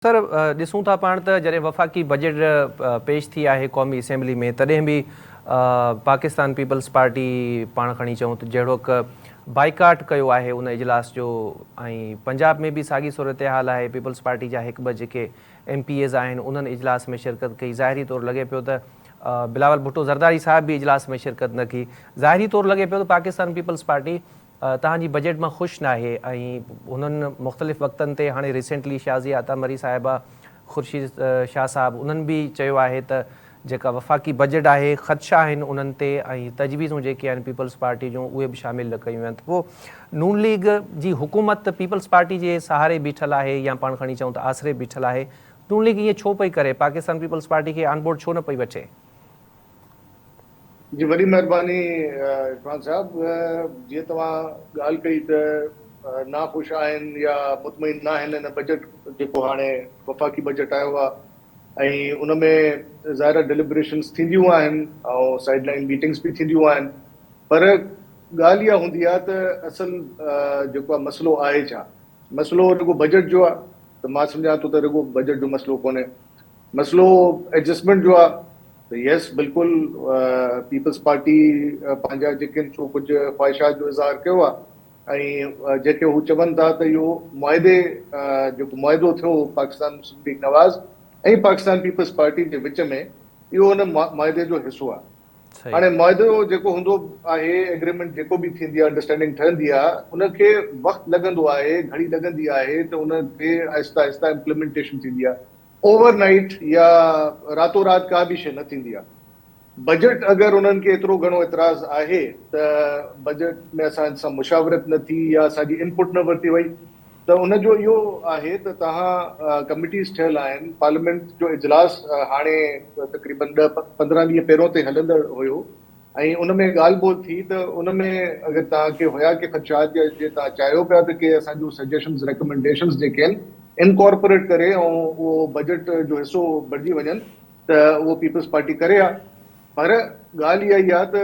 Sir ॾिसूं था पाण त जॾहिं वफ़ाक़ी बजट पेश थी आहे क़ौमी असेंबली में तॾहिं बि पाकिस्तान पीपल्स पार्टी पाण खणी चऊं त जहिड़ो बाइकाट कयो आहे उन इजलास जो। ऐं पंजाब में बि साॻी सूरत हाल आहे। पीपल्स पार्टी जा हिकु ॿ जेके MPAs आहिनि उन्हनि इजलास में शिरकत कई। ज़ाहिरी तौरु लॻे पियो त बिलावल भुट्टो ज़रदारी साहिब बि इजलास में शिरकत न की। ज़ाहिरी तौरु लॻे पियो त पाकिस्तान पीपल्स पार्टी तव्हांजी बजट मां ख़ुशि न आहे। ऐं हुननि मुख़्तलिफ़ वक़्तनि ते हाणे रिसेंटली शाज़िया अतामरी साहिबा, ख़ुर्शीद शाह साहब उन्हनि बि चयो आहे त जेका वफ़ाक़ी बजट आहे ख़दशा आहिनि उन्हनि ते, ऐं तजवीज़ूं जेके आहिनि पीपल्स पार्टी जूं उहे बि शामिलु न कयूं आहिनि। त पोइ नून लीग जी हुकूमत पीपल्स पार्टी जे सहारे बीठल आहे या पाण खणी चऊं त आसिरे बीठल आहे। नून लीग ईअं छो पई करे, पाकिस्तान पीपल्स पार्टी खे ऑन बोर्ड छो न पई वठे? जी वॾी महिरबानी इरफान साहब। जीअं तव्हां ॻाल्हि कई त नाख़ुशि आहिनि या मुतमइन न आहिनि हिन बजट जेको हाणे वफ़ाक़ी बजट आयो आहे, ऐं उन में ज़ाहिर डिलिब्रेशन्स थींदियूं आहिनि ऐं साइड लाइन मीटिंग्स बि थींदियूं आहिनि। पर ॻाल्हि इहा हूंदी आहे त असल जेको आहे मसइलो आहे छा? मसइलो रुॻो बजट जो आहे त मां सम्झां थो त रुॻो बजट जो मसइलो कोन्हे, मसइलो एडजस्टमेंट जो आहे। त यस बिल्कुलु पीपल्स पार्टी पंहिंजा जेके सो कुझु ख़्वाहिशात जो इज़हार कयो आहे, ऐं जेके हू चवनि था त इहो मुआदे जेको मुआदो थियो पाकिस्तान मुस्लिम लीग नवाज़ ऐं पाकिस्तान पीपल्स पार्टी जे विच में, इहो हुन मुआदे जो हिसो आहे। हाणे मुआदो जेको हूंदो आहे, एग्रीमेंट जेको बि थींदी आहे, अंडरस्टैंडिंग ठहंदी आहे, उनखे वक़्तु लॻंदो आहे, घड़ी लॻंदी आहे त उनखे आहिस्ता आहिस्ता इम्प्लीमेंटेशन थींदी आहे। ओवरनाइट या रातो राति का बि शइ न थींदी आहे। बजट अगरि उन्हनि खे एतिरो घणो एतिराज़ आहे त बजट में असां मुशावरत न थी या असांजी इनपुट न वरिती वई, त उनजो इहो आहे त तव्हां कमिटीज़ ठहियल आहिनि। पार्लियामेंट जो इजलास हाणे तक़रीबन 10-15 ॾींहं पहिरियों ते हलंदड़ हुयो, ऐं उन में ॻाल्हि ॿोल थी त उन में अगरि तव्हांखे हुया के ख़दशात या जे तव्हां चाहियो पिया त के असांजूं सजेशन्स रिकमेंडेशन्स जेके आहिनि इनकॉर्पोरेट करे ऐं उहो बजट जो हिसो बणिजी वञनि त उहो पीपल्स पार्टी करे आहे। पर ॻाल्हि इहा ई आहे त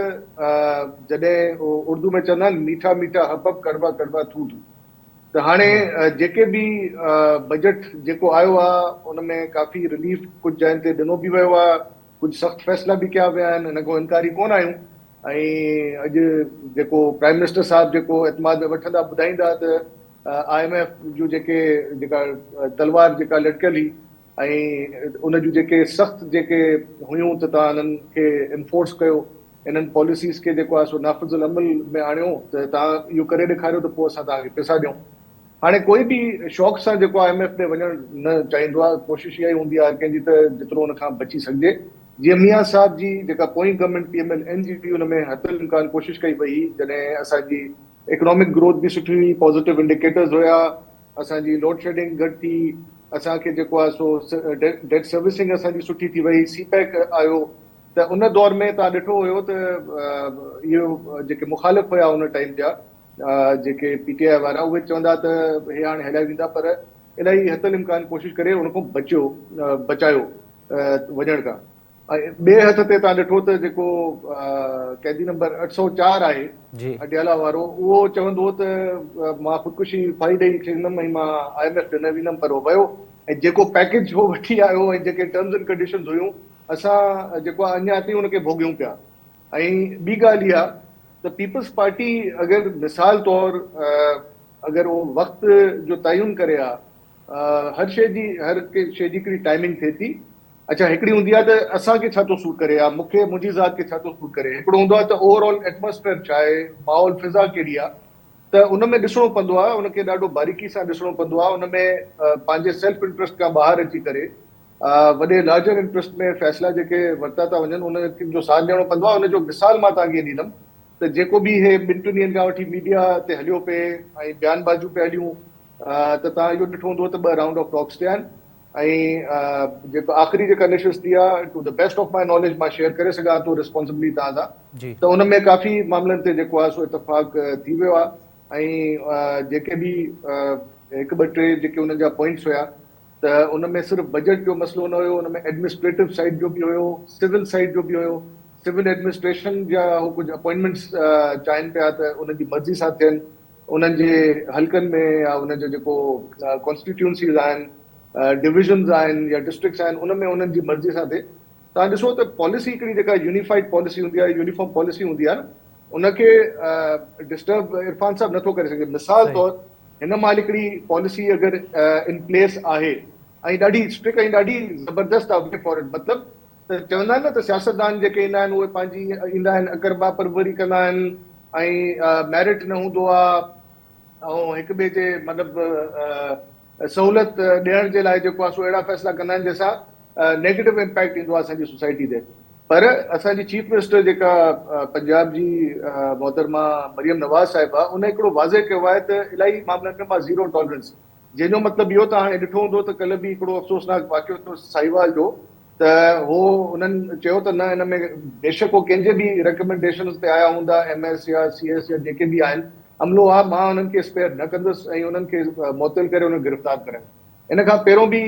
जॾहिं उर्दू में चवंदा आहिनि मीठा मीठा हबब कड़वा कड़वा थू थू, त हाणे जेके बि बजट जेको आयो आहे उन में काफ़ी रिलीफ कुझु जाइनि ते ॾिनो बि वियो आहे, कुझु सख़्तु फ़ैसिला बि कया विया आहिनि, हिन खां इनकारी कोन आहियूं। ऐं अॼु जेको प्राइम मिनिस्टर साहिबु जेको एतमाद में वठंदा ॿुधाईंदा त IMF जूं जेका तलवार जेका लटकियल हुई ऐं उन जूं जेके सख़्तु जेके हुयूं त तव्हां हिननि खे इन्फोर्स कयो, इन्हनि पॉलिसीज़ खे जेको आहे सो नाफ़िज़ुल अमल में आणियो त तव्हां इहो करे ॾेखारियो त पोइ असां तव्हांखे पैसा ॾियूं। हाणे कोई बि शौक़ सां जेको IMF में वञणु न चाहींदो आहे, कोशिशि इहा ई हूंदी आहे कंहिंजी त जेतिरो हुन खां बची सघिजे। जीअं मियां साहब जी जेका पोइ गवर्नमेंट PMLN जी हुई, हुन में हथल इम्कान कोशिशि कई वई जॾहिं असांजी इकोनॉमिक ग्रोथ बि सुठी हुई, पॉज़िटिव इंडिकेटर्स हुया, असांजी लोड शेडिंग घटि थी, असांखे जेको आहे सो डेट सर्विसिंग असांजी सुठी थी वई, CPEC आयो। त उन दौर में तव्हां ॾिठो हुयो त इहो जेके मुखालिफ़ हुया उन टाइम जा जेके PTI वारा, उहे चवंदा त हे हाणे हलिया वेंदा, पर इलाही हथल इम्कान कोशिशि करे उनखां बचायो वञण खां। ऐं ॿिए हथ ते तव्हां ॾिठो त जेको कैदी नंबर 804 आहे अडियाला वारो, उहो चवंदो हो त मां ख़ुदकुशी फाई ॾेई छॾींदुमि ऐं मां IMF ते न वेंदुमि, पर उहो वियो ऐं जेको पैकेज हो वठी आयो ऐं जेके टर्म्स एंड कंडीशन्स हुयूं असां जेको आहे अञा ताईं उनखे भोॻियूं पिया। ऐं ॿी ॻाल्हि इहा त पीपल्स पार्टी अगरि मिसाल तौरु अगरि उहो वक़्तु जो तयन करे हर शइ जी हिकिड़ी टाइमिंग थिए थी। अच्छा, हिकिड़ी हूंदी आहे त असांखे छा थो सूट करे, या मूंखे मुंहिंजी ज़ात खे छा थो सूट करे। हिकिड़ो हूंदो आहे त ओवरऑल एटमॉस्फेयर छा आहे, माहौल फिज़ा कहिड़ी आहे, त उन में ॾिसणो पवंदो आहे, उनखे ॾाढो बारीकी सां ॾिसणो पवंदो आहे। उन में पंहिंजे सेल्फ इंट्रस्ट खां ॿाहिरि अची करे वॾे लार्जर इंट्रस्ट में फ़ैसिला जेके वरिता था वञनि उन जो साथ ॾियणो पवंदो आहे। उनजो मिसाल मां तव्हांखे ॾींदुमि त जेको बि हे 2 ॾींहंनि खां वठी मीडिया ते हलियो पिए ऐं बयानबाज़ियूं पिए हलियूं, त तव्हां इहो ॾिठो हूंदो त 2 राउंड ऑफ टॉक्स थिया आहिनि। ऐं जेको आख़िरी जेका निशिस्त थी आहे, to the best of my knowledge मां शेयर करे सघां थो रिस्पॉन्सिबिलिटी तव्हां सां, त उन में काफ़ी मामलनि ते जेको आहे सो इतफ़ाक़ थी वियो आहे। ऐं जेके बि 1-2-3 जेके उन्हनि जा पॉइंट्स हुया, त उन में सिर्फ़ु बजट जो मसइलो न हुयो, उन में एडमिनिस्ट्रेटिव साइड जो बि हुयो, सिविल साइड जो बि हुयो। सिविल एडमिनिस्ट्रेशन जा हू कुझु अपॉइंटमेंट्स चाहिनि पिया त उन्हनि जी मर्ज़ी सां थियनि, उन्हनि जे हल्कनि में या उन्हनि जो जेको कॉन्स्टिट्यूंसीज़ आहिनि डिविजन्स आहिनि या डिस्ट्रिक्ट्स आहिनि उन में उन्हनि जी मर्ज़ी सां थिए। तव्हां ॾिसो त पॉलिसी हिकिड़ी जेका यूनिफाइड पॉलिसी हूंदी आहे, यूनिफॉर्म पॉलिसी हूंदी आहे न, उनखे डिस्टर्ब इरफान साहब नथो करे सघे। मिसाल सही। तौरु हिन महिल हिकिड़ी पॉलिसी अगरि इन प्लेस आहे ऐं ॾाढी स्ट्रिक्ट ऐं ॾाढी ज़बरदस्त आहे वे फॉर इट, मतिलबु त चवंदा आहिनि न त सियासतदान जेके ईंदा आहिनि उहे पंहिंजी ईंदा आहिनि अकरबा परवरी कंदा आहिनि ऐं मेरिट न हूंदो आहे ऐं हिक ॿिए जे मतिलबु सहूलियत ॾियण जे लाइ जेको आहे सो अहिड़ा फ़ैसिला कंदा आहिनि जंहिंसां नेगेटिव इम्पैक्ट ईंदो आहे असांजी सोसाइटी ते। पर असांजी चीफ मिनिस्टर जेका पंजाब जी मोहतरमा मरियम नवाज़ साहिबा, उन हिकिड़ो वाज़े कयो आहे त इलाही मामलनि में मां ज़ीरो टॉलरेंस, जंहिंजो मतिलबु इहो त हाणे ॾिठो हूंदो त कल्ह बि हिकिड़ो अफ़सोसनाक वाक़ियो थियो साहिवाल जो, त हो उन्हनि चयो त न हिन में बेशक हो कंहिंजे बि रिकमेंडेशन ते आया हूंदा MS या CS या जेके बि आहिनि, अमलो आहे, मां हुननि खे स्पेयर न कंदुसि ऐं उन्हनि खे मुअतल करे उन्हनि गिरफ़्तार करायो। इन खां पहिरियों बि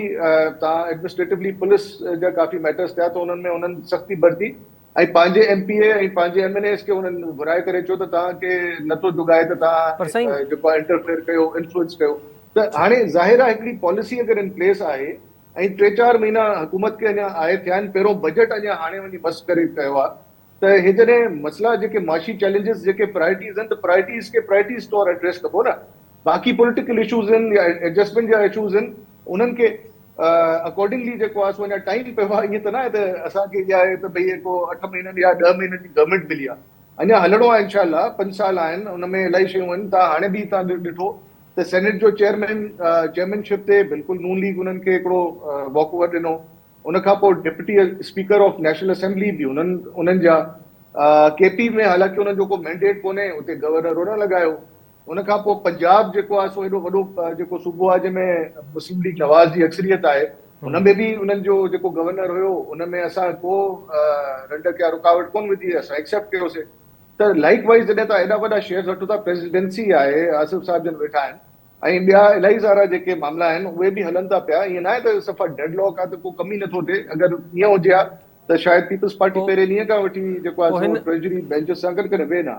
तव्हां एडमिनिस्ट्रेटिवली पुलिस जा काफ़ी मैटर्स थिया त उन्हनि में उन्हनि सख़्ती बरती ऐं पंहिंजे MPA ऐं पंहिंजे MNAs खे उन्हनि घुराए करे चयो त तव्हांखे नथो जुगाए त पर तव्हां साईं जेको आहे इंटरफेयर कयो, इन्फ्लुएंस कयो। त जी हाणे ज़ाहिर आहे हिकिड़ी पॉलिसी अगरि इन प्लेस आहे ऐं 3-4 महीना हुकूमत खे अञा आहे थिया आहिनि, पहिरियों बजट अञा हाणे वञी बस करे कयो आहे, त हे जॾहिं मसइला जेके माशी चैलेंजिस जेके प्रायोरिटीज़ आहिनि त प्रायोरिटीज़ खे प्रायोरिटीज़ तौरु एड्रेस कबो न। बाक़ी पॉलिटिकल इशूज़ आहिनि या एडजस्टमेंट जा इशूज़ आहिनि, उन्हनि खे अकॉर्डिंगली जेको आहे सो अञा टाइम पियो आहे। ईअं त न आहे त असांखे इहा आहे त भई को 8 महीननि या 10 महीननि जी गवर्नमेंट मिली आहे, अञा हलणो आहे इनशाला। 5 साल आहिनि, हुन में इलाही शयूं आहिनि। तव्हां हाणे बि तव्हां ॾिठो त सेनेट जो चेयरमैनशिप ते बिल्कुलु नून लीग उन्हनि खे हिकिड़ो वॉक ओवर ॾिनो। उन खां पोइ deputy speaker of national assembly बि उन्हनि जा KP में हालांकि हुननि जो को मैंडेट कोन्हे, उते गवर्नर उन लॻायो। उन खां पोइ पंजाब जेको आहे सो एॾो वॾो जेको सूबो आहे जंहिंमें मुस्लिम लीग नवाज़ जी अक्सरियत आहे, हुन में बि उन्हनि जो जेको गवर्नर हुयो उन में असां को रंड कया रुकावट कोन विधी, असां एक्सेप्ट कयोसीं। त लाइक वाइज़ जॾहिं तव्हां एॾा वॾा शेयर्स वठो था, प्रेसिडेंसी आहे, आसिफ साहब जन वेठा आहिनि ऐं ॿिया इलाही सारा जेके मामला आहिनि उहे बि हलनि था पिया। ईअं न आहे त सफ़ा डेडलॉक आहे त को कम ई नथो थिए। अगरि ईअं हुजे हा त शायदि पीपल्स पार्टी पोइ पहिरें ॾींहं खां वठी जेको आहे पोइ सो हिन ट्रेजरी बेंचिस सां गॾु करे वेहे न।